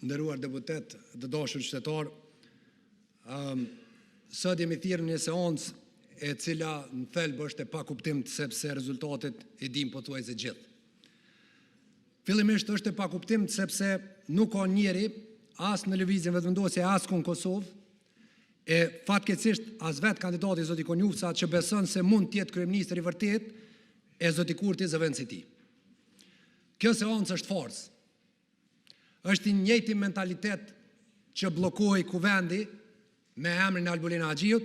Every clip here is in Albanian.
nderuar deputet, të dashur qytetar, sot jemi thirrur në një seancë e cila në thelb është e pakuptim sepse rezultatet i dim pothuajse gjithë. Fillimisht është e pakuptim sepse nuk ka njeri as në lëvizjen vetëvendosje as ku në Kosovë, e fatkeqësisht as vetë kandidati zoti Konjufca që beson se mund të jetë kryeminist i vërtet e zoti Kurti zëvendës i tij. Kjo seancë është farsë. Është i njëjti mentalitet që bllokoi kuvendi me emrin e Albulin Haxhiut,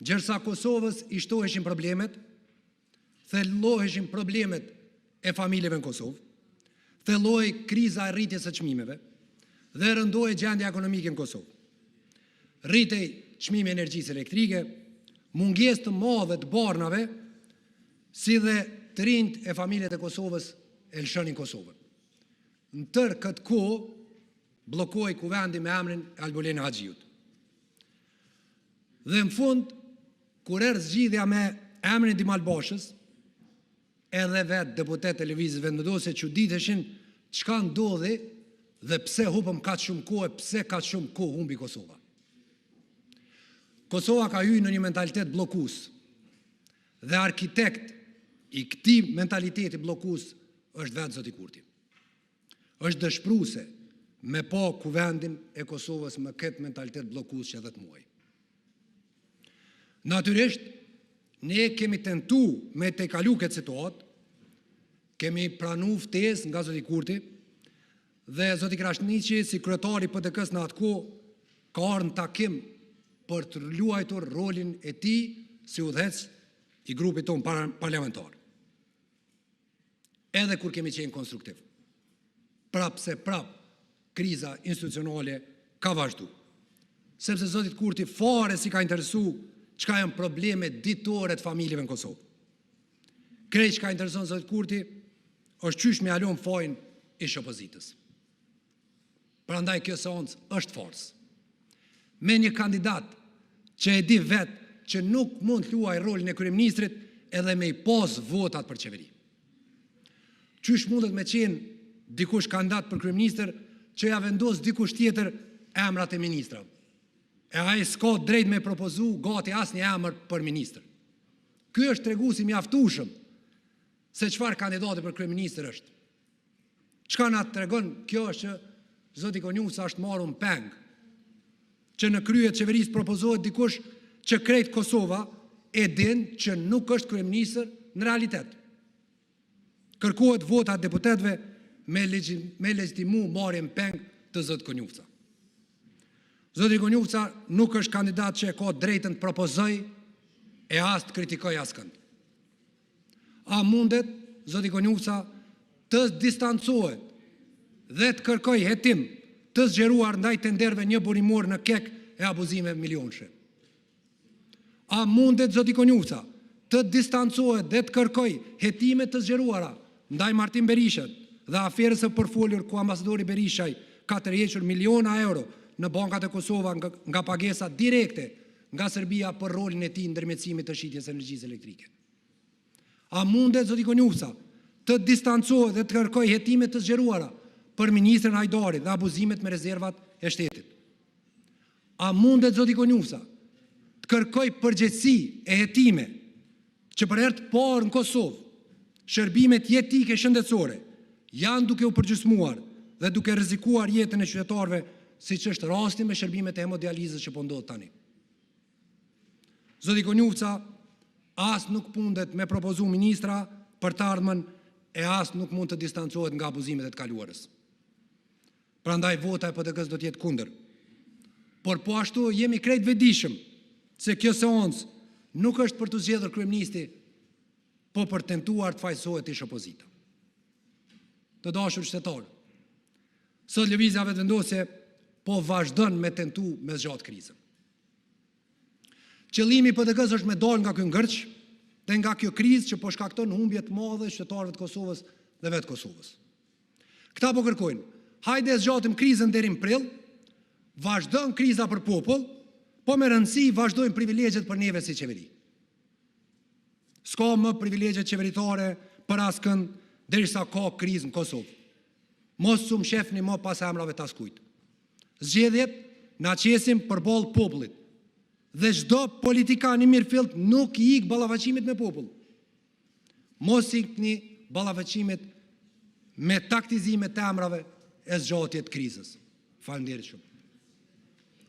gjërsa Kosovës i shtoheshin problemet, thelloheshin problemet e familjeve në Kosovë, thelloi kriza e rritjes së çmimeve dhe rëndoi gjendja ekonomike në Kosovë. Rritej çmimi i energjisë elektrike, mungesë të madhe të barnave, si dhe të rinjt e familjet e Kosovës e lëshonin Kosovën. Në tërë këtë kohë bllokoi kuvendi me emrin e Albulin Haxhiut. Dhe në fund, kur erdhi zgjidhja me emrin e Dimal Bashës, edhe vetë deputet e lëvizjes vendosje çuditeshin çka ndodhi dhe pse hupëm kaq shumë kohë, pse kaq shumë kohë humbi Kosova. Kosova ka hyrë në një mentalitet bllokues. Dhe arkitekt i këtij mentaliteti bllokues është vetë zoti Kurti. Është dëshpëruese me pa kuvendin e Kosovës me këtë mentalitet bllokues që 10 muaj. Natyrisht, ne kemi tentu me të kalu këtë situatë, kemi pranu ftesë nga zoti Kurti dhe zoti Krasniqi si kryetari PDK-s në atë kohë ka ardhur në takim për të luajtur rolin e tij si udhëhec i grupit ton parlamentar. Edhe kur kemi qenë konstruktiv. Prap kriza institucionale ka vazhdu. Sepse zotit Kurti fare si ka interesu çka janë problemet ditore të familjeve në Kosovë. Krejt çka intereson zotit Kurti është qysh me alon fajin ish opozitës. Prandaj kjo seancë është farsë. Me një kandidat që e di vetë që nuk mund të luajë rolin e kryeministrit edhe me i pas votat për qeveri. Qysh mundet me qenë dikush kandidat për kryeministër që ja vendos dikush tjetër emrat e ministrave. E ai s'ka drejt me propozu gati asnjë emër për ministër. Ky është treguesi mjaftueshëm se çfarë kandidati për kryeministër është. Çka na tregon kjo është që zoti Konjufca është marrur në peng, që në krye të qeverisë propozohet dikush që krejt Kosova e din që nuk është kryeministër në realitet. Kërkohet votat deputetëve me legjitimu marrjen peng të zot Konjufca. Zoti Konjufca nuk është kandidat që e ka drejtën të propozoj e as të kritikoj askënd. A mundet zoti Konjufca të distancohet dhe të kërkoj hetim të zgjeruar ndaj tenderëve një burimor në kek e abuzime milionëshe? A mundet zoti Konjufca të distancohet dhe të kërkoj hetime të zgjeruara ndaj Martin Berishën dhe aferës së përfolur ku ambasadori Berishaj ka tërhequr miliona euro në bankat e Kosova nga pagesa direkte nga Serbia për rolin e tij ndërmjetësimit të shitjes së energjisë elektrike? A mundet zoti Konjufca të distancohet dhe të kërkoj hetime të zgjeruara për ministrin Hajdari dhe abuzimet me rezervat e shtetit? A mundet zoti Konjufca të kërkoj përgjegjësi e hetime që për herë të parë në Kosovë shërbimet jetike shëndetësore janë duke u përgjysmuar dhe duke rrezikuar jetën e qytetarëve, siç është rasti me shërbimet e hemodializës që po ndodh tani? Zoti Konjufca as nuk mundet me propozu ministra për të ardhmen e as nuk mund të distancohet nga abuzimet e të kaluarës. Prandaj vota e PDK-s do të jetë kundër. Por po ashtu jemi krejt vetëdijshëm se kjo seancë nuk është për të zgjedhur kryeministi, po për tentuar të fajsohet ish opozita. Të dashur qytetarë, sot lëvizja vetëvendosje po vazhdon me tentu me zgjat krizën. Qëllimi i PDK-s është me dalë nga ky ngërç dhe nga kjo krizë që po shkakton humbje të mëdha qytetarëve të Kosovës dhe vetë Kosovës. Këta po kërkojnë, hajde zgjatim krizën deri në prill, vazhdon kriza për popull, po me rëndësi vazhdojnë privilegjet për neve si qeveri. S'ka më privilegjet qeveritare për askënd derisa ka krizë në Kosovë. Mos su më shefni mo pas emrave të askujt. Zgjedhjet na qesim përballë popullit. Dhe çdo politikan i mirëfillt nuk i ik ballafaqimit me popull. Mos ikni ballafaqimit me taktizime të emrave e zgjatje të krizës. Faleminderit shumë.